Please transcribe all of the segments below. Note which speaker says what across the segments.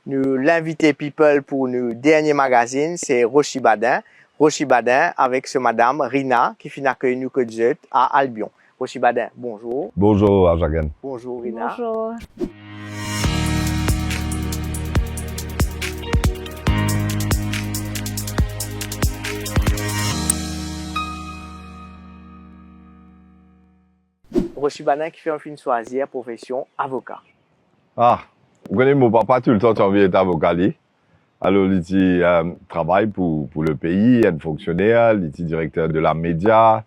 Speaker 1: Nous l'invité people pour nos derniers magazines, c'est Rochi Badin. Rochi Badin avec ce madame Rina qui finit accueillir nous que à Albion. Rochi Badin, bonjour.
Speaker 2: Bonjour Ajagan.
Speaker 1: Bonjour Rina.
Speaker 3: Bonjour.
Speaker 1: Rochi Badin qui fait un film choisir profession avocat.
Speaker 2: Ah, vous connaissez mon papa tout le temps, tu as envie d'être avocat. Alors, il travaille pour le pays, il est fonctionnaire, il est directeur de la média,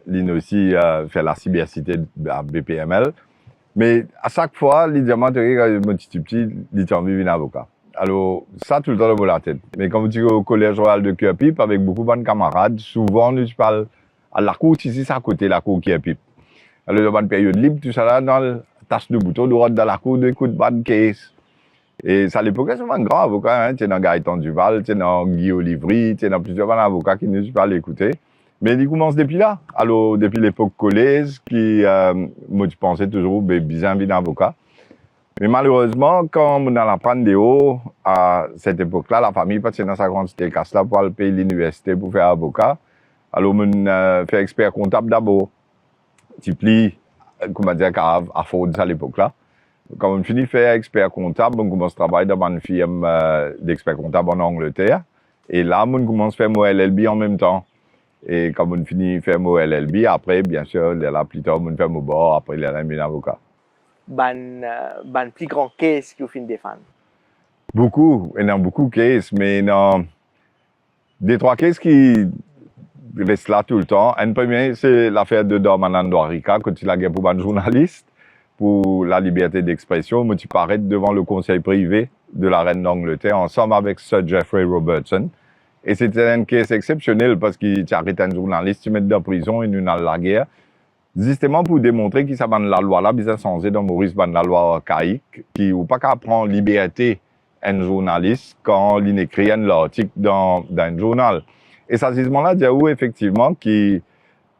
Speaker 2: il aussi fait la cybercité à BPML. Mais à chaque fois, il dit à moi, quand mon petit, il a envie d'être avocat. Alors, ça, tout le temps, dans la tête. Mais quand vous dites au Collège Royal de Cœur-Pipe, avec beaucoup de bonnes camarades, souvent, nous parlons à la cour, ici, c'est à côté de la cour Cœur-Pipe. Alors, dans une période libre, tout ça là, dans la tâche de bouton, de dans la cour, d'écoute, bonne case. Et ça, à l'époque, c'est un grand avocat, hein. Tu es dans Gaëtan Duval, tu es dans Guy Olivry, tu es dans plusieurs avocats qui nous parlent l'écouter. Mais il commence depuis là. Alors, depuis l'époque collège, moi, je pensais toujours, bien envie d'avocat. Mais malheureusement, quand on a appris de haut, à cette époque-là, la famille, parce que dans sa grande cité là pour aller payer l'université pour faire avocat. Alors, on fait expert comptable d'abord. Type, comment dire, à Ford à l'époque-là. Quand on finit de faire expert comptable, on commence à travailler dans une firme d'expert comptable en Angleterre. Et là, on commence à faire mon LLB en même temps. Et quand on finit de faire mon LLB, après, bien sûr, là, plus tard, on fait mon bord, après, il est un avocat.
Speaker 1: Ban plus grand case que vous finissez de défendre?
Speaker 2: Beaucoup, il y a beaucoup de cases, mais il y a des trois cases qui restent là tout le temps. Un premier, c'est l'affaire de Dormanan Douarika, quand il a gagné pour un journaliste, pour la liberté d'expression, moi, tu parais devant le conseil privé de la reine d'Angleterre, ensemble avec Sir Geoffrey Robertson. Et c'était un cas exceptionnel parce qu'il arrête un journaliste, tu mets dans la prison et nous dans la guerre. Justement pour démontrer qu'il s'abandonne la loi là, bizarre censé dans Maurice ban la loi archaïque, qui ou pas qu'à prendre liberté un journaliste quand il écrit un article dans un journal. Et ça, c'est ce moment-là, dit où effectivement que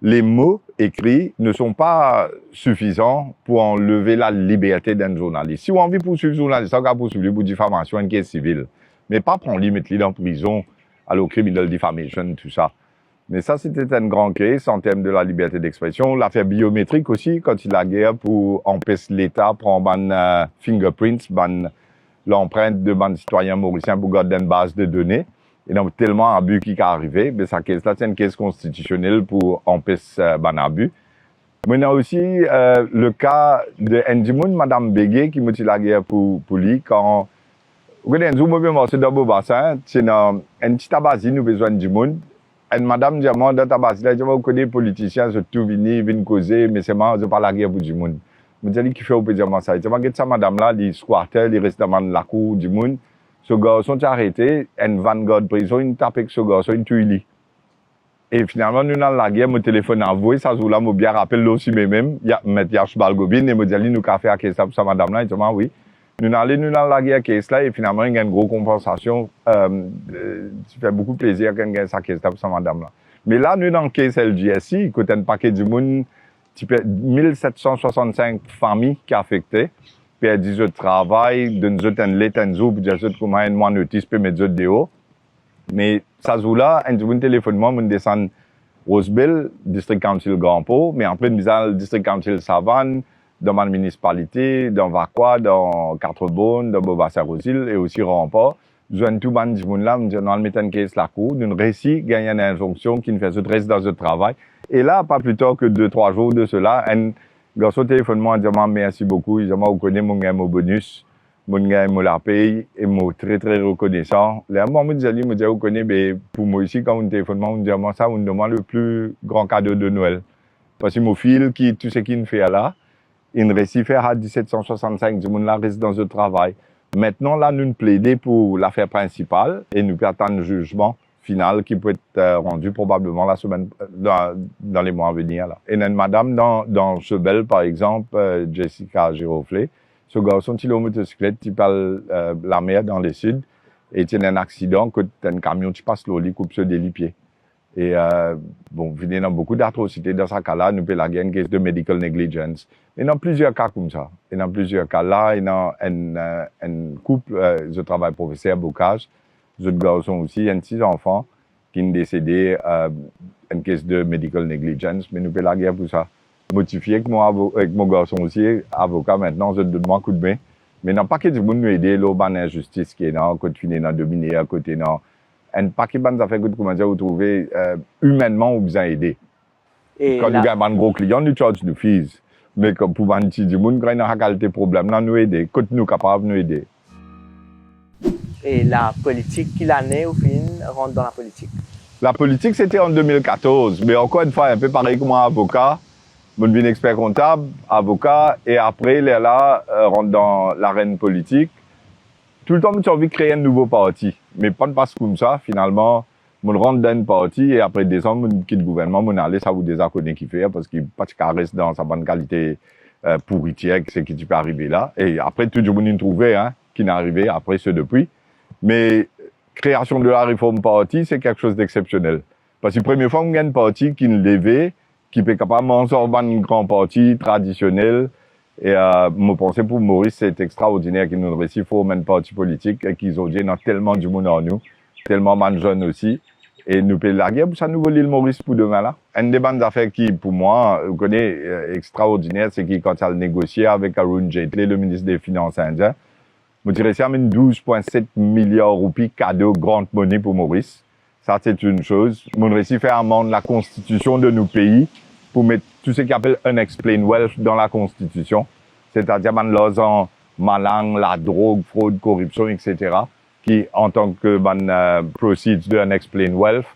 Speaker 2: les mots écrits ne sont pas suffisants pour enlever la liberté d'un journaliste. Si on a envie de poursuivre un journaliste, on va poursuivre pour diffamation, une caisse civile. Mais pas prendre lui, mettre lui en prison, à la criminal defamation, tout ça. Mais ça, c'était un grand case en termes de la liberté d'expression. L'affaire biométrique aussi, quand il a guerre pour empêcher l'État prendre ban fingerprints, l'empreinte de ban citoyen mauricien pour garder une base de données. Il y a tellement d'abus qui est arrivé, mais ça case-là, c'est une case constitutionnelle pour empêcher ban abus. Mais il y a aussi le cas de Ndimoun, Madame Bégué, qui m'a dit la guerre pour lui quand vous connaissez, nous avons dans beau bassin, c'est une petite tabasie, nous avons besoin de monde. Et madame dit à moi, dans tabasie, vous connaissez les politiciens, ils tout viennent causer, mais c'est moi, je pas la guerre pour du monde. Je me dis, qui fait au pays de ça? Je me dis, ça, madame là, il squattait, il reste dans la cour du monde. Ce garçon est arrêté, une vanguard prison, il tape avec ce garçon, il tue lui. Et finalement, nous, dans la guerre, mon téléphone a envoyé, ça, je me bien rappelle aussi, même, il y a M. Yachbal Gobin, et me dit, nous, avons fait à ça pour ça, madame là, il dit, oui. Nous allons dans la guerre caisse là et finalement il y a une grosse compensation. Ça fait beaucoup plaisir qu'on gagne sa caisse là pour sa madame là. Mais là nous dans la caisse LGSI, côté un paquet du monde, 1765 familles qui affectées, perdu de travail, de nous autres l'étenzo pour dire comment un mois notice peut mettre de haut. Mais ça joue là, un téléphone moi, on descend Rosebell, district council Grand Port, mais après nous allons district council Savane, dans ma municipalité, dans Vacqua, dans Quatre-Bonnes, dans Beaubassin-Rosil et aussi Rempart. Nous avons tout le monde qui là, nous allons mettre une caisse la cour, nous réussi gagner une injonction qui nous fait ce reste dans ce travail. Et là, pas plus tard que 2-3 jours de cela, un garçon téléphone moi dit merci beaucoup, il dit vous connaissez mon gain mon bonus, mon gain mon la paye et mon très très reconnaissant. Là moi me dit vous connaissez pour moi ici quand on téléphone moi on dit moi ça on demande le plus grand cadeau de Noël. Parce que mon fils qui tout ce qu'il me fait là il réussit faire à 1765, du monde là reste dans le travail. Maintenant, là, nous plaidons pour l'affaire principale et nous attendons le jugement final qui peut être rendu probablement la semaine, dans les mois à venir, là. Et une madame dans Chebel, par exemple, Jessica Giroflé, ce garçon, il est en motocyclette, il parle la mer dans le sud, et il y a un accident, que un camion qui passe l'eau, il coupe ce délit pied. Et bon, il y a beaucoup d'atrocités dans ce cas-là. Nous pouvons la gagner une case de medical negligence. Il y a plusieurs cas comme ça. Il y a plusieurs cas là. Il y a un couple, je travaille professeur à Bocage. Les autres garçons aussi, il y a 6 enfants qui sont décédés une case de medical negligence. Mais nous pouvons la gagner pour ça. Motivé avec mon garçon aussi, avocat maintenant, je donne moi un coup de main. Mais il n'y a pas que du monde nous aider, l'urban injustice qui est là, côté fini, dans dominé, à côté, non. Un paquet de affaires que comment dire, vous trouvez humainement ou besoin aider. Quand nous avons un gros client, nous charge nous fees. Mais comme pour un petit monde, quand il y a qualité problème, nous aider. Quand nous capables nous aider.
Speaker 1: Et la politique, qui l'année au fin rentre dans la politique?
Speaker 2: La politique, c'était en 2014. Mais encore une fois, un peu pareil que moi, avocat. Je suis expert comptable, avocat, et après, là, rentre dans l'arène politique. Tout le temps, j'ai envie de créer un nouveau parti. Mais pas de passe comme ça, finalement. Je rentre dans un parti, et après décembre, je quitte le gouvernement, je aller, ça vous déjà connaît qui fait, parce qu'il n'y a pas de caresse dans sa bonne qualité pourritière, c'est qui peut arriver là. Et après, tout le monde trouvé, hein, qui n'est arrivé, après ce depuis. Mais, création de la réforme parti, c'est quelque chose d'exceptionnel. Parce que la première fois, on a un parti qui est levé, qui peut capable de sortir un grand parti traditionnel. Et je pense pour Maurice, c'est extraordinaire qu'ils nous réussissent à former un parti politique et qu'ils ont dit, non, tellement du monde en nous, tellement de jeunes aussi. Et nous pouvons la guerre pour ça, nous l'île Maurice pour demain là. Une des bonnes affaires qui, pour moi, vous connaissez, extraordinaire, c'est qu'il, quand il a négocié avec Arun Jaitley, le ministre des Finances indien, je dirais, ça amène 12,7 milliards de roupies cadeaux, grande monnaie pour Maurice. Ça, c'est une chose. Mon récit fait amende la constitution de nos pays pour mettre tout ce qu'on appelle unexplained wealth dans la constitution. C'est-à-dire, en malang, la drogue, fraude, corruption, etc. qui, en tant que proceeds de unexplained wealth,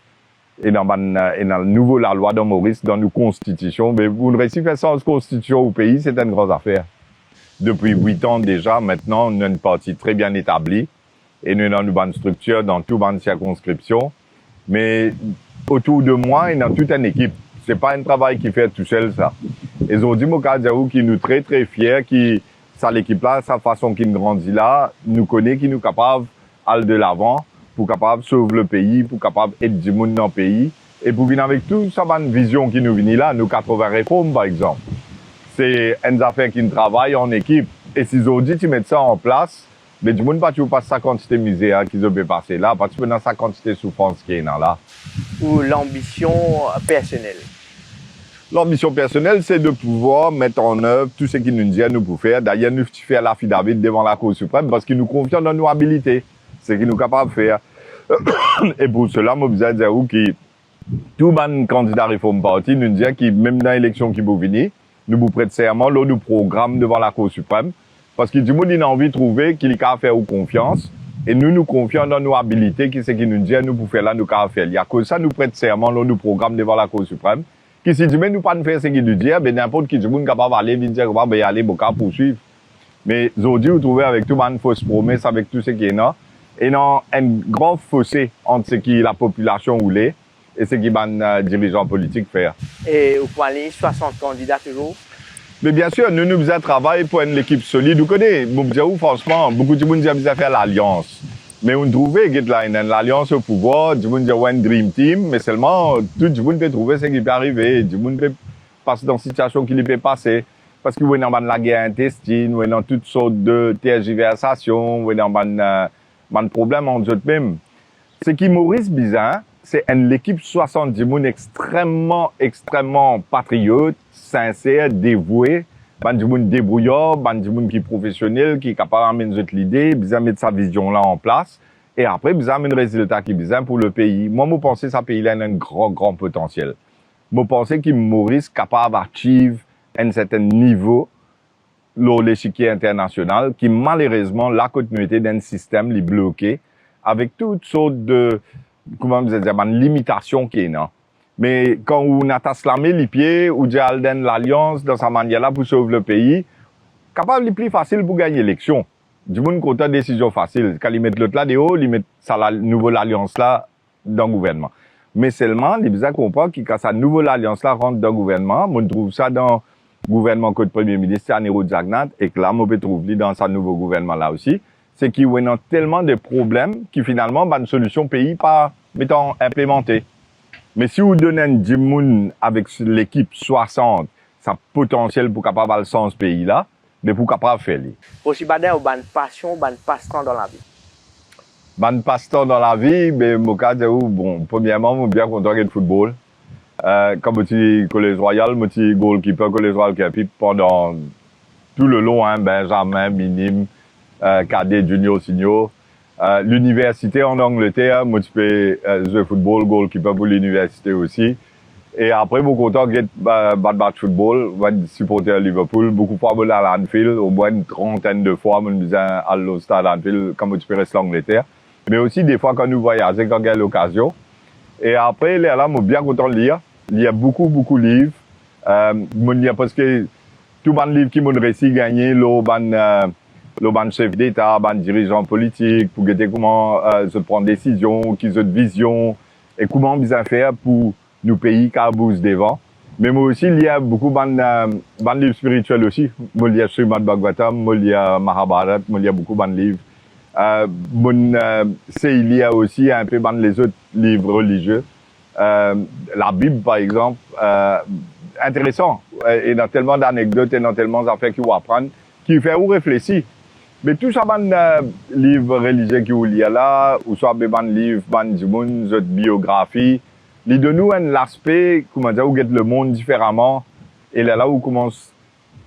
Speaker 2: et dans le nouveau, la loi de Maurice, dans nos constitutions, mais vous réussissez faire sans constitution au pays, c'est une grosse affaire. Depuis 8 ans déjà, maintenant, on a une partie très bien établie, et nous avons une bonne structure dans toute bonne circonscription. Mais autour de moi, il y a toute une équipe. C'est pas un travail qui fait tout seul, ça. Ils ont dit, Mokadjaou, qui nous très, très fiers, qui, ça, l'équipe-là, sa façon qu'il grandit là, nous connaît, qui nous capable d'aller de l'avant, pour capable sauver le pays, pour capable aider du monde dans le pays, et pour venir avec tout ça, une vision qui nous vient là, nous 80 réformes, par exemple. C'est une affaire qui travaille en équipe. Et s'ils ont dit, tu mets ça en place, mais du monde, tu pas sa quantité de misère qu'ils ont passé là, parce que dans sa quantité de souffrance qui est là.
Speaker 1: Ou l'ambition personnelle?
Speaker 2: L'ambition personnelle, c'est de pouvoir mettre en œuvre tout ce qu'ils nous disent nous pour faire. D'ailleurs, nous faisons l'affidavit devant la Cour suprême parce qu'ils nous confient dans nos habilités. C'est ce qu'ils nous sont capables de faire. Et pour cela, je veux dire que tout le candidat réforme parti nous dit que même dans l'élection qui va venir, nous vous prêtons serment, nous programme devant la Cour suprême. Parce que du monde, il a envie de trouver qu'il a faire confiance. Et nous confions dans nos habilités, qui c'est qui nous dit, nous pour faire là, nous qu'à faire. Il y a que ça, nous prête serment, nous programme devant la Cour suprême. Qui si du monde, nous pas de faire ce qu'il nous dit, ben n'importe qui du monde capable d'aller, venir dire, ben y aller, beaucoup poursuivre. Mais aujourd'hui, vous trouvez avec tout le monde fausse promesse, avec tout ce qui est là. Et non, un grand fossé entre ce qui la population voulait et ce qui les dirigeants politiques faire.
Speaker 1: Et vous pouvez 60 candidats toujours?
Speaker 2: Mais bien sûr, nous faisons travail pour une équipe solide. Vous connaissez, franchement, beaucoup de monde disent faire l'alliance. Mais on trouve qu'il y a une alliance au pouvoir, du monde dit une dream team, mais seulement tout le monde peut trouver ce qui peut arriver, du monde peut passer dans une situation qui peut passer. Parce que vous avez dans la guerre intestine, vous avez dans toutes sortes de tergiversations, vous avez dans des problèmes entre eux mêmes. Ce qui Maurice Bizin, c'est une équipe 70 personnes extrêmement, extrêmement patriote, sincère, dévoué, du monde débrouillard, du monde qui est professionnel, qui est capable d'amener l'idée, besoin de mettre sa vision là en place, et après, besoin de résultat qui est besoin pour le pays. Moi, je pense que ce pays-là a un grand, grand potentiel. Je pense que Maurice est capable d'atteindre un certain niveau, l'échiquier international, qui malheureusement, la continuité d'un système est bloqué, avec toutes sortes de, comment vous dire, limitations qui est là. Mais quand on a slamé les pieds, ou déjà l'alliance dans sa manière-là pour sauver le pays, capable de plus facile pour gagner l'élection. Du monde compte décision facile. Quand ils mettent l'autre là de haut, ils mettent ça la nouvelle alliance là dans le gouvernement. Mais seulement, ils besoin comprendre que quand sa nouvelle alliance là rentre dans le gouvernement, on trouve ça dans le gouvernement que le premier ministre Aniro Jagnat, et que là, on peut trouver dans sa nouveau gouvernement là aussi, c'est qu'il y a tellement de problèmes qui finalement, une solution pays pas, mettons, implémentée. Mais si vous donnez un Jimoun avec l'équipe 60, ça a potentiel pour capable aller sans ce pays-là, mais pour capable faire.
Speaker 1: Roshi Baden ou ban passion, ban passe-temps dans la vie.
Speaker 2: Ban passe-temps dans la vie, mais mon cas, bon, premièrement, je suis bien content de football. Comme je suis collège royal, je suis goalkeeper collège royal pendant tout le long, hein, Benjamin, minime, cadet, junior, senior. L'université en Angleterre, moi, je fais jouer football, goalkeeper pour l'université aussi. Et après, beaucoup content de battre football, je supporter Liverpool. Beaucoup de fois, je suis à l'Anfield, au moins une trentaine de fois, je suis à au stade Anfield, comme je fais l'Angleterre. Mais aussi des fois quand nous voyageons, quand il y a l'occasion. Et après, là, je suis bien content de lire. Il y a beaucoup de livres. Parce que tout les livres qui m'ont réussi à gagner, le chef d'État, le dirigeant politique, pour guetter comment se prendre des décisions, qu'ils ont de vision, et comment bien faire pour nos pays qui bougent devant. Mais moi aussi, il y a beaucoup de livres spirituels aussi. Moi, il y a Srimad Bhagavatam, moi, il y a Mahabharata, moi, il y a beaucoup de livres. Il y a aussi un peu les autres livres religieux. La Bible, par exemple, intéressant. Il y a tellement d'anecdotes, il y a tellement d'affaires qu'il faut apprendre, qui fait ou réfléchir. Mais tout ça, livres religieux qui y a là, ou soit des livres, des biographies, ils donnent nous un aspect, comment dire, où le monde différemment. Et là où commence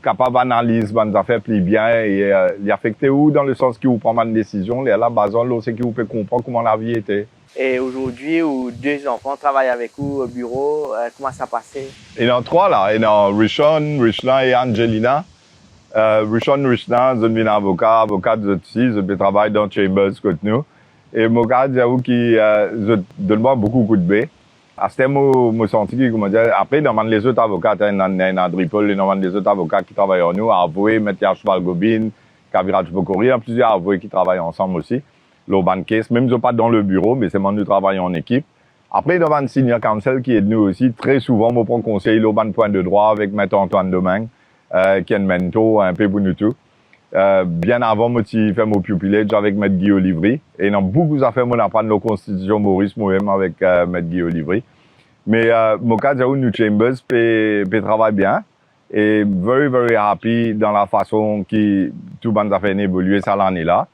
Speaker 2: capable d'analyser des affaires plus bien et les affecter où dans le sens qui vous prend une décision, là, basant là, c'est qui vous peut comprendre comment la vie était.
Speaker 1: Et aujourd'hui, où deux enfants travaillent avec vous au bureau, comment ça passait?
Speaker 2: Il y en a trois là. Il y en a Rishon, Rishna et Angelina. Rishon, Rishna, je suis avocat aussi, je peux travailler dans Chambers comme nous. Et mon gars, j'avoue qu'il donne beaucoup de coups de baie. À ce moment, je me sens que, après, dans les autres avocats, il y a Dripol, dans les autres avocats qui travaillent en nous, Avoué, Mathias Valgobin, Kaviraj Bokori, il y a plusieurs avoués qui travaillent ensemble aussi. L'Urban Case, même si pas dans le bureau, mais c'est moi nous travaillons en équipe. Après, dans le senior counsel qui est de nous aussi, très souvent, je prends conseil l'Urban Point de droit avec Maître Antoine Domingue, qui est un mentor un peu pour nous tous. Bien avant, moi, j'ai fait mon pupillage avec Maître Guy Olivry. Et dans beaucoup d'affaires, moi, j'apprends la constitution Maurice moi-même avec Maître Guy Olivry. Mais, mon cas, nous, Chambers, peut travailler bien. Et very, very happy dans la façon qui tout le monde a fait évoluer ça l'année-là.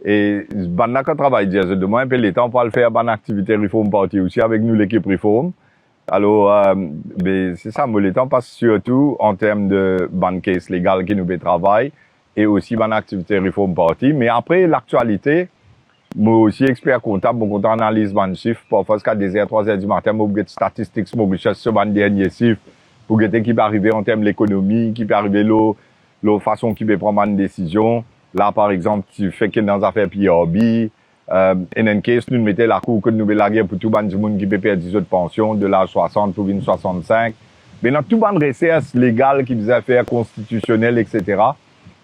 Speaker 2: Et, ben, quand on travaille, je demande un peu les temps pour le faire, bonne activité Reform Party aussi avec nous, l'équipe Reform. Alors, c'est ça, moi, le temps passe surtout en termes de bonne case légale qui nous fait travailler et aussi bonne activité Reform Party. Mais après, l'actualité, moi aussi, expert comptable, mon compte analyse bonne chiffre, parfois, jusqu'à 2h, 3h du matin, moi, j'ai statistiques, moi, je cherche sur mon dernier chiffre pour guetter qui peut arriver en termes de l'économie, qui peut arriver la façon qui peut prendre une décision. Là, par exemple, tu fais que dans les affaires PRB, en un cas, nous mettons la cour que nous la guerre pour tout le monde qui peut perdre 10 autres pensions de l'âge 60 pour 65. Mais dans tout le recherche légale qui faisait faire constitutionnelle, etc.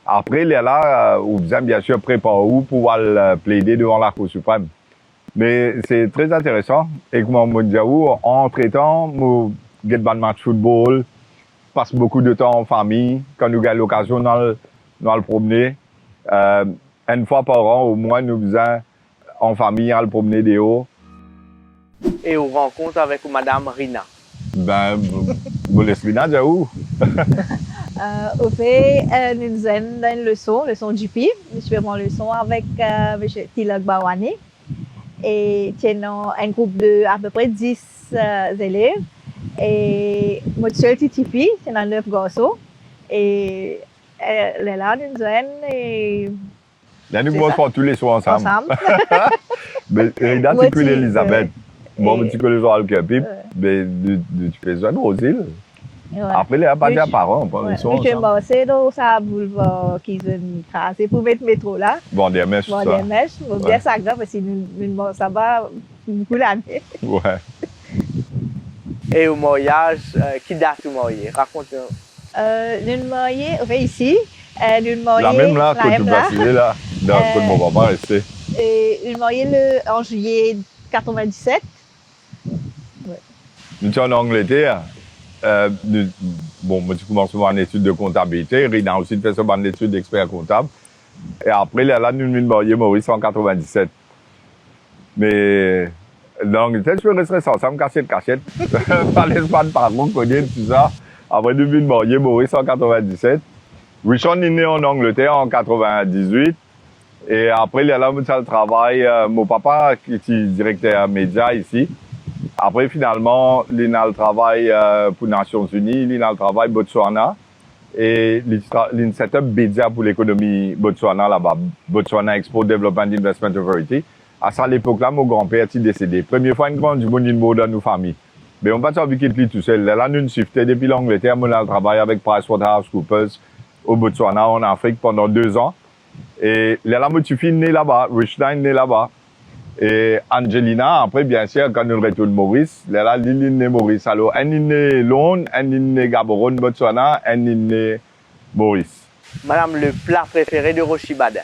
Speaker 2: Après, là, vous faisait bien sûr préparer où pour plaider devant la Cour suprême. Mais c'est très intéressant. Et comme on dit, entre-temps, nous gagnons le match football, passe beaucoup de temps en famille. Quand nous gagnons l'occasion de le promener, une fois par an, au moins, nous faisons en famille à le promener dehors.
Speaker 1: Et on rencontre avec Madame Rina.
Speaker 2: Ben, vous laissez Rina, déjà où?
Speaker 3: Au fait, nous avons une leçon GP. Nous faisons une leçon avec M. Tilak Bawani. Et nous un groupe de à peu près 10 élèves. Et notre seule petite fille, c'est 9 garçons. Et elle est là, nous avons. Et
Speaker 2: là, nous commençons tous les soirs ensemble. Mais Rina, tu connais Elisabeth. Moi, tu connais Joël Kepip. Mais tu fais ça aux îles.
Speaker 3: Ouais.
Speaker 2: Après, il n'y a pas de parents.
Speaker 3: Nous sommes passés dans sa boulevard qui est tracé pour mettre le métro là.
Speaker 2: Bon, des mèches,
Speaker 3: bon, des mèches. Bien ça grave parce que nous ça va beaucoup l'année.
Speaker 2: Ouais.
Speaker 1: Et au mariage, qui date au mariage? Raconte-nous.
Speaker 3: Nous mariés, on fait ici. Nous mariés.
Speaker 2: La même là, que tu vas là, dans le mon papa resté.
Speaker 3: Nous mariés en juillet 97. Ouais.
Speaker 2: Nous sommes en Angleterre. Bon, moi, je commence en études de comptabilité. Rina aussi fait son études d'expert comptable. Et après, là, nous nous mariés Maurice en 97. Mais, Donc, peut-être que je resterai ensemble, cachette. Par l'Espagne, par contre, connaître tout ça. Après, depuis de marier, Maurice en 97. Richard est né en Angleterre en 98. Et après, il est là, le travail. Mon papa, qui est directeur média ici. Après, finalement, il a le travail pour les Nations Unies, il a le travail Botswana. Et il a un setup média pour l'économie Botswana là-bas. Botswana Export Development Investment Authority. À ça, à l'époque-là, mon grand-père est décédé. Première fois, une grande du monde dans nos familles. Mais on n'a pas envie qu'il quitte tout seul. Là, nous shifté depuis l'Angleterre. On a travaillé avec PricewaterhouseCoopers au Botswana, en Afrique, pendant 2 ans. Et là, je suis né là-bas. Richard est né là-bas. Et Angelina, après, bien sûr, quand nous retournons Maurice, là, il est né Maurice. Alors, elle est né Londres, elle est né Gaborone, Botswana, elle est né Maurice.
Speaker 1: Madame, le plat préféré de Rochi Badin?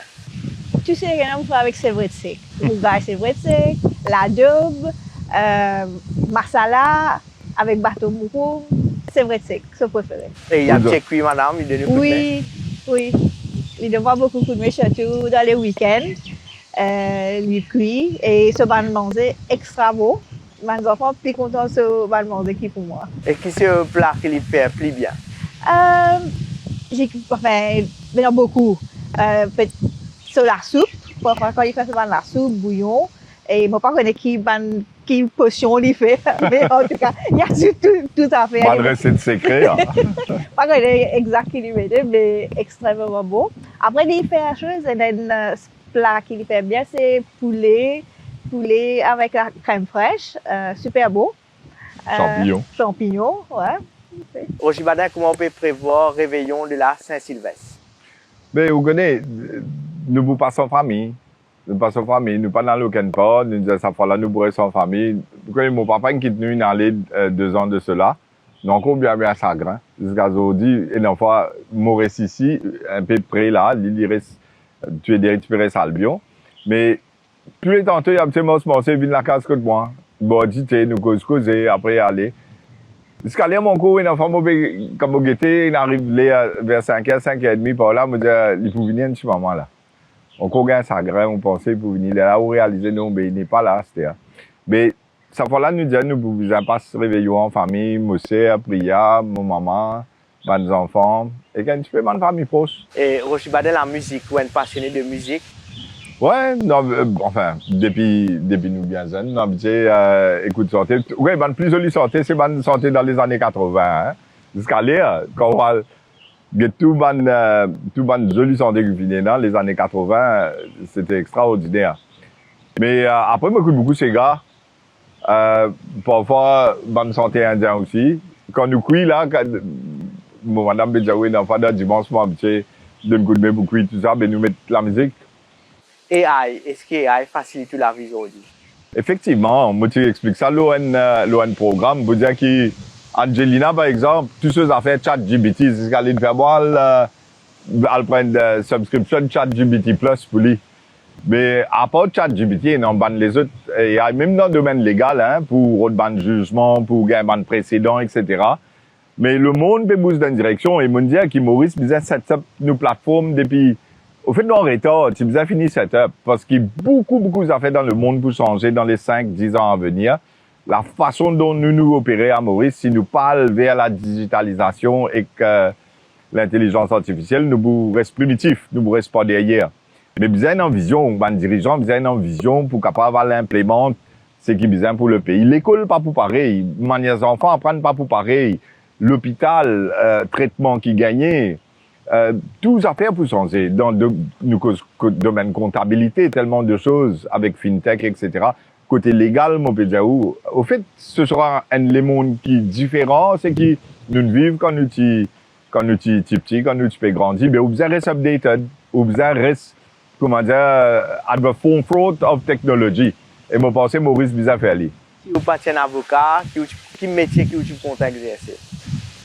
Speaker 3: Tu sais, rien à faire avec Sevretzik. Rougaille Sevretzik, l'adobe, masala avec bateau mouroum, Sevretzik, c'est préféré.
Speaker 1: Et il y a un cuit, madame, il donne
Speaker 3: Oui. Il doit beaucoup de surtout dans les week-ends. Lui cuit et ce ban manger extra beau. Mes enfants plus contents ce ban manger qui pour moi.
Speaker 1: Et qui c'est un plat qui lui fait plus bien?
Speaker 3: Il y en a beaucoup. Sur la soupe, parfois quand il fait la soupe, bouillon, et je ne sais pas qui potion il fait, mais en tout cas, il y a tout à fait.
Speaker 2: Pas de recette secrète.
Speaker 3: Pas exact qu'il lui met, mais extrêmement beau. Après, il fait la chose, et un plat qu'il fait bien, c'est poulet avec la crème fraîche, super beau. Champignons, ouais.
Speaker 1: Rochi Badin, comment on peut prévoir le réveillon de la Saint-Sylvestre?
Speaker 2: Mais vous connaissez, nous passons en famille. Nous passons en famille, nous pas dans aucun part, nous disons ça fois là, nous pourrions en famille. Vous connaissez, mon papa qui est venu dans les 2 ans de cela. Donc, on bien chagrin. Jusqu'à aujourd'hui, et une fois, Maurice ici, un peu près là, il reste, tu es récupéré Albion. Mais, tous les temps, il y a un petit mot, c'est venu la case que moi. Bon, dit, nous causer, après aller. Jusqu'à là, mon cours, une fois, comme on était, il arrive vers 5h, 5h30 par là, me dit, il faut venir chez maman là. On a un chagrin, on pensait pour venir là, on réalisait, non, mais il n'est pas là, c'était. Mais, ça fois là, nous disons, nous pouvons pas se réveiller en famille, mon sœur, Priya, mon maman, mes enfants, et quand tu fais ma famille proche.
Speaker 1: Et Rochi Badin, la musique, ou un passionné de musique?
Speaker 2: Ouais, non, enfin, depuis nous bien jeunes, nous habitués, écoute, santé. Ouais, la plus jolie santé, c'est la santé dans les années 80, hein. Jusqu'à là, quand on va, tout ban jolie santé qui venait dans les années 80, c'était extraordinaire. Mais, après, moi, j'écoute beaucoup ces gars. Parfois, bonne santé indien aussi. Quand nous cuit là, madame Béjaoui, d'enfant d'un dimanche, moi, habitué de nous couper beaucoup tout ça, mais nous mettre la musique.
Speaker 1: AI, est-ce que AI facilite la vie aujourd'hui?
Speaker 2: Effectivement, moi, tu expliques ça, l'ON programme, vous dire que Angelina, par exemple, toutes ces affaires ChatGPT, c'est ce qu'elle fait voir, elle prend une subscription ChatGPT Plus pour lui. Mais à part ChatGPT, on ban les autres, et même dans le domaine légal, hein, pour ban jugement, pour gagner ban précédent, etc. Mais le monde peut bouger dans une direction, et me dire que Maurice besoin setup nos plateformes depuis, au fait, non, retard, tu besoin fini setup, parce qu'il y a beaucoup d'affaires dans le monde pour changer dans les 5-10 ans à venir. La façon dont nous opérons à Maurice, si nous parlons vers la digitalisation et que l'intelligence artificielle, nous reste primitif, nous reste pas derrière. Mais besoin d'une vision, un dirigeant besoin d'une vision pour capable l'implémenter, c'est qui besoin pour le pays. L'école pas pour pareil, les enfants apprennent pas pour pareil, l'hôpital, traitement qui gagnait, tout ça faire pour changer. Dans le domaine comptabilité, tellement de choses avec fintech, etc. Côté légal, mon pédiaou, au fait, ce sera un monde qui est différent, c'est qui nous vivons quand nous sommes petits, quand nous sommes grandis, mais on besoin reste updated, on besoin reste, comment dire, at the forefront of technology. Et moi, pensais Maurice besoin faire lui.
Speaker 1: Si vous pas un avocat, qui métier qui vous comptez exercer?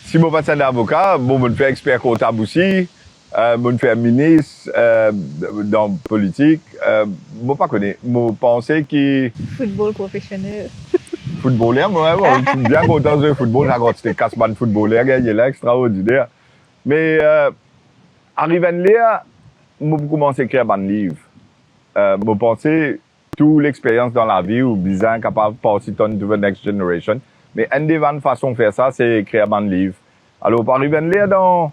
Speaker 2: Si moi pas un avocat, bon, je fais expert comptable aussi, je fais ministre, dans la politique, moi pas connais. Moi pensais que
Speaker 3: Football professionnel.
Speaker 2: Footballeur, moi, je suis bien content de football, là, quand c'était casse-ban footballeur, il est là, extraordinaire. Mais, arrivé là, moi, commencé à écrire un livre. Moi pensais, surtout l'expérience dans la vie ou bizarre capable de passer to the next generation. Mais une des bonnes façons de faire ça, c'est créer un livre. Alors, par exemple, là,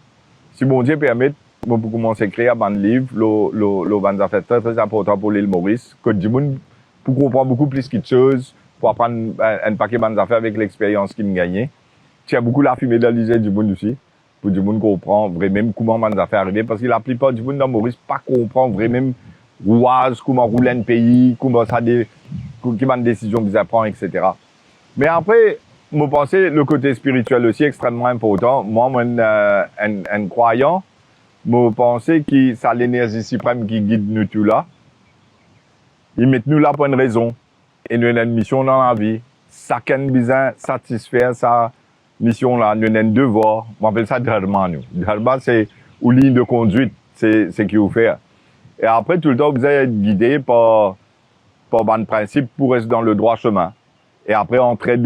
Speaker 2: si mon Dieu permet, on peut commencer à créer un livre, le van affaires très, très important pour l'île Maurice, que du monde, pour comprendre beaucoup plus de choses, pour apprendre un paquet de bonnes affaires avec l'expérience qu'il a gagné. Il y a beaucoup la fumée de l'Isée du monde aussi, pour du monde comprendre vraiment comment bonnes affaires arriver, parce que la plupart du monde dans Maurice pas comprend vraiment rouage, comment rouler un pays, comment ça qui une décision qu'ils prendre, etc. Mais après, je pense que le côté spirituel aussi est extrêmement important. Moi, un croyant, je pense que c'est l'énergie suprême qui guide nous tous là. Ils mettent nous là pour une raison. Et nous avons une mission dans la vie. Chacun besoin satisfaire sa mission là. Nous avons un devoir. On appelle ça dharma, nous. Dharma, c'est une ligne de conduite. C'est ce qu'il faut faire. Et après, tout le temps, vous allez être guidé par un principe pour rester dans le droit chemin. Et après, entrer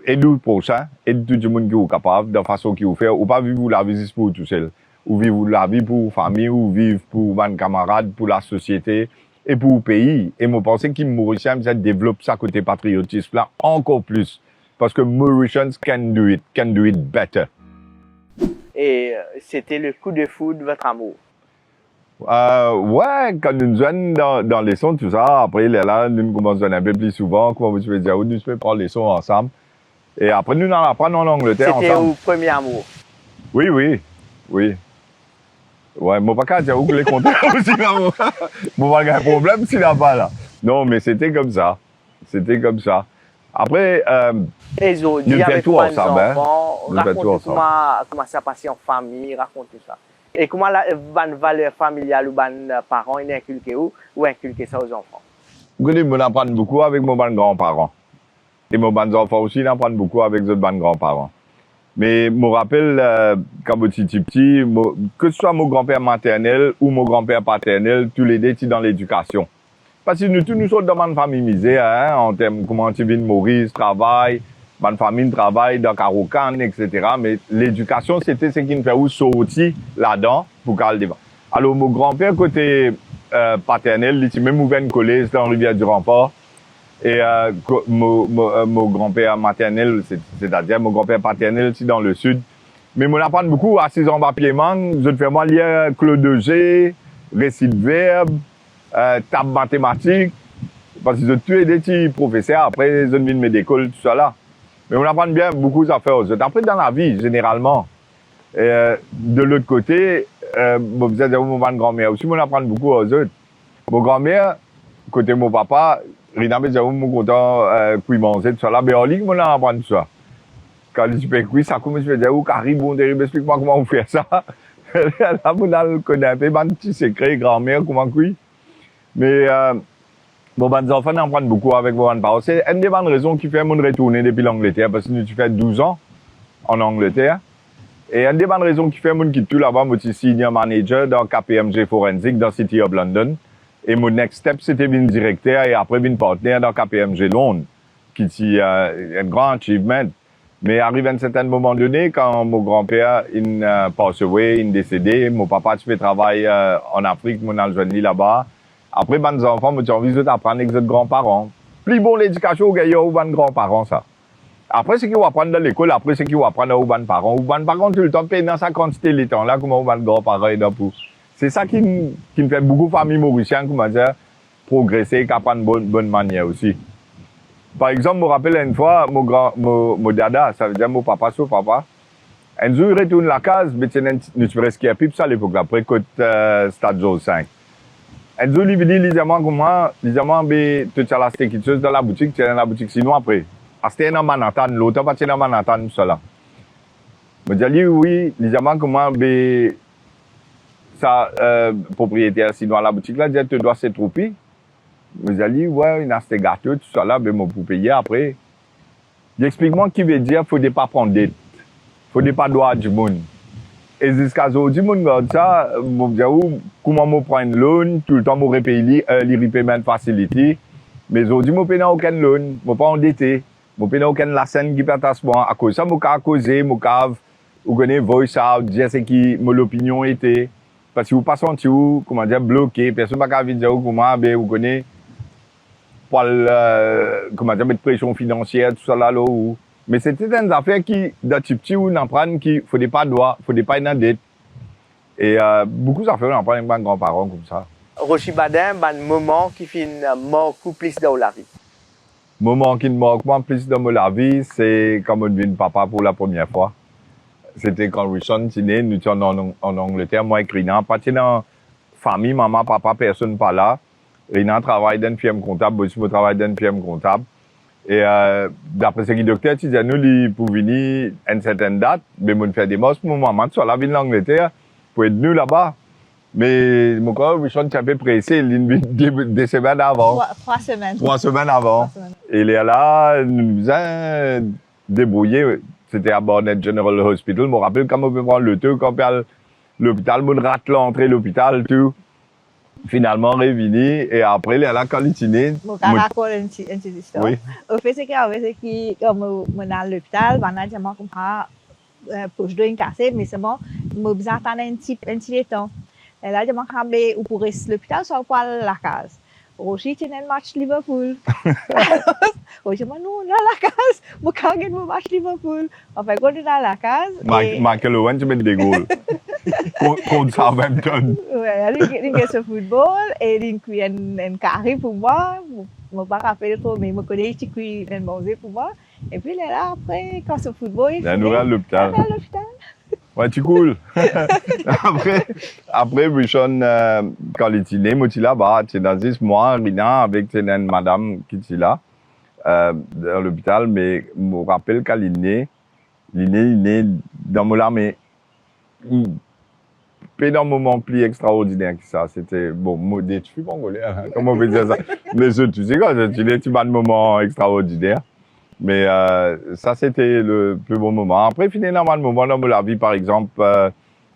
Speaker 2: et nous prochain, et tout le monde qui est capable, de la façon qu'il faut faire, ou pas vivre la vie pour tout seul. Ou vivre la vie pour la famille, ou vivre pour un camarade, pour la société, et pour le pays. Et moi, je pense que Mauriciens, ça développe ça côté patriotisme là encore plus. Parce que Mauritians can do it better.
Speaker 1: Et c'était le coup de foudre de votre amour.
Speaker 2: Ouais, quand nous sommes dans les sons, tout ça, après, là, nous commençons un peu plus souvent, comment vous pouvez dire, nous pouvons prendre les sons ensemble. Et après, nous en apprenons en Angleterre ensemble.
Speaker 1: C'était au premier amour.
Speaker 2: Oui. Ouais, moi, pas qu'à dire où que les compter aussi, là, moi, pas un problème s'il n'y a pas, là. Non, mais c'était comme ça. Après,
Speaker 1: Et ils ont dit
Speaker 2: nous
Speaker 1: avec
Speaker 2: tout
Speaker 1: trois
Speaker 2: ensemble,
Speaker 1: enfants,
Speaker 2: Nous faisons tout
Speaker 1: racontez
Speaker 2: ensemble.
Speaker 1: comment ça passait en famille, racontez ça. Et comment la valeur familiale ou les parents, ils inculqué ou inculqué ça aux enfants?
Speaker 2: Vous apprendre beaucoup avec mes grands-parents. Et mes enfants aussi, ils apprennent beaucoup avec les grands-parents. Mais je me rappelle, quand j'étais petit, que ce soit mon grand-père maternel ou mon grand-père paternel, tous les deux étaient dans l'éducation. Parce que nous sommes dans une famille misère, hein, en termes comment tu vis de Maurice, travail, ma famille travaille dans Carocan, etc. Mais l'éducation, c'était ce qui nous fait où sortir là-dedans pour qu'elle devant. Alors, mon grand-père, côté paternel, il était même ouvert une collège dans Rivière du Rempart. Et mon grand-père maternel, c'est-à-dire mon grand-père paternel, c'est dans le sud. Mais on apprend beaucoup à 6 ans papier manque. Je fais moi lire Claude G, récit de verbe, table mathématique. Parce que je tue des petits professeurs, après, je viens de mes écoles, tout ça là. Mais on apprend bien beaucoup d'affaires aux autres. Après, dans la vie, généralement. De l'autre côté, mon grand-mère aussi, on apprend beaucoup aux autres. Mon grand-mère, côté mon papa, Rina me disait, mon content, qu'il mangeait, tout ça là. Mais en ligne, on apprend tout ça. Quand je dis, oui, ça commence à dire, oh, Carrie, bon, explique-moi comment on fait ça. Là, on connaît un peu, un petit secret, grand-mère, comment oui. Mais, mes enfants apprennent beaucoup avec mes parents. C'est une des bonnes raisons qui fait mon retourner depuis l'Angleterre, parce que tu fais 12 ans en Angleterre. Et une des bonnes raisons qui fait mon quitte tout là-bas, moi, je suis senior manager dans KPMG Forensic dans City of London. Et mon next step, c'était de directeur et après de partenaire dans KPMG Londres, qui est un grand achievement. Mais arrivé à un certain moment donné, quand mon grand-père, il passe away, il est décédé, mon papa, tu fais travail en Afrique, mon algérie là-bas. Après, mes enfants, j'ai envie d'apprendre avec les grands-parents. Plus bon l'éducation, il y a aux grands-parents, ça. Après, c'est qu'ils vont apprendre dans l'école, après, c'est qu'ils vont apprendre aux parents. Aux parents, tout le temps, payent dans sa quantité les temps là, comment aux grands-parents est dans pour. C'est ça qui me fait beaucoup de familles mauriciennes, comment dire, progresser, qui apprennent bonne manière aussi. Par exemple, je me rappelle une fois, mon dada, ça veut dire mon papa, son papa, un jour, il retourne la case, mais nous faisons skier pipe, ça à l'époque, après, côté Stade Joe 5. Un jour, il dit, comment, tu as la quelque chose dans la boutique, tu es dans la boutique, sinon après. C'était dans Manhattan, l'autre, pas dans Manhattan, tout ça là. Je dis, oui, comment, sa propriétaire, sinon à la boutique là, dit, tu dois se tromper. Je dis, ouais, il a ces gâteaux, tout ça là, mais moi, pour payer après. Explique-moi qui veut dire, faut pas prendre dette. Faut pas droit du monde. Et jusqu'à aujourd'hui, mon gars, ça, je dis, comment je prends une loan, tout le temps, je repaye les repayment facility. Mais aujourd'hui, je ne paye aucun loan, je ne suis pas endetté. Je ne paye aucune lassane qui peut être à cause de ça, je peux causer, je peux, vous connaissez, voice out, dire ce qui, mon opinion était. Parce que vous passez en dessous, comment dire, bloqué, personne ne peut dire comment, vous connaissez, pour comment dire, mettre pression financière, tout ça là, où. Mais c'était des affaires qui, dans petit où on apprend qu'il faut pas droit, faut pas une dette. Et beaucoup d'affaires on apprend avec mes grands-parents comme ça.
Speaker 1: Roshi Badin, un moment qui fait marque plus dans la vie.
Speaker 2: Moment qui me marque moi plus dans ma vie, c'est quand on devient papa pour la première fois. C'était quand Richard est né, nous étions en Angleterre, moi et Rina. Pas dans famille, maman, papa, personne pas là. Rina travaille dans une firme comptable, moi aussi je travaille dans une firme comptable. Et d'après ce que le docteur disait, nous, pour venir à une certaine date, mais on fait des mosses pour maman, soit la ville d'Angleterre, pour être nous là-bas. Mais mon corps, Richard était un peu pressé, il est des semaines avant.
Speaker 3: 3 semaines.
Speaker 2: 3 semaines avant.
Speaker 3: 3 semaines.
Speaker 2: Et il est là, nous avons débrouillé. C'était à Barnet General Hospital. Je me rappelle quand on peut prendre le tour, quand on à l'hôpital, on rate l'entrée de l'hôpital, tout. Finalement, revenu. Et après, il est là, quand il est né.
Speaker 3: Je vais raconter une petite histoire.
Speaker 2: Oui.
Speaker 3: Au fait, c'est que quand je suis à l'hôpital, je me comprends poche de cassée, mais c'est bon, je me besoin d'attendre un petit temps. Et là, je me rappelle où pour rester à l'hôpital, soit pour la case. Roshi tenait le match Liverpool. Roshi m'a dit non, là la case, je peux gagner le match Liverpool. Enfin, quand on est dans la case.
Speaker 2: Michael Owen, tu mets des goals. Contre Southampton.
Speaker 3: Ouais, il y a ce football et il y a un carré pour moi. Je ne me rappelle pas trop, mais je connais qu'il y a un manger pour moi. Et puis là, après, quand ce football, il
Speaker 2: est à l'hôpital. Ouais, tu cool. après, Richon, quand il est né, moi, il est là-bas. C'est dans 10 mois, Rina, avec une madame qui est là, dans l'hôpital. Mais je me rappelle quand il est né dans mon armée. Pas dans un moment plus extraordinaire que ça. C'était, bon, je suis congolais, hein, comment on peut dire ça? Mais tu sais quoi, tu as un moment extraordinaire. Mais ça, c'était le plus beau moment. Après, finalement, le moment dans ma vie, par exemple,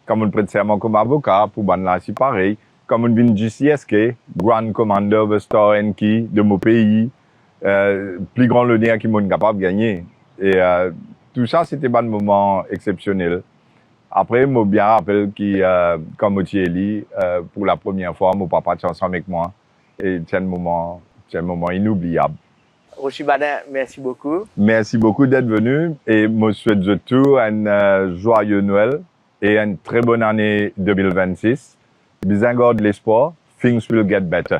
Speaker 2: comme on prête serment comme avocat, pour là, c'est pareil. Comme on vient du GCSK, Grand Commander of Star Enki, de mon pays, plus grand l'honneur qui m'ont capable de gagner. Et tout ça, c'était un moment exceptionnel. Après, je me bien rappelle que, comme je suis pour la première fois, mon papa était ensemble avec moi. Et c'est un moment inoubliable.
Speaker 1: Roshi Badin, merci beaucoup.
Speaker 2: Merci beaucoup d'être venu et je souhaite surtout un joyeux Noël et une très bonne année 2026. Bisous de l'espoir. Things will get better.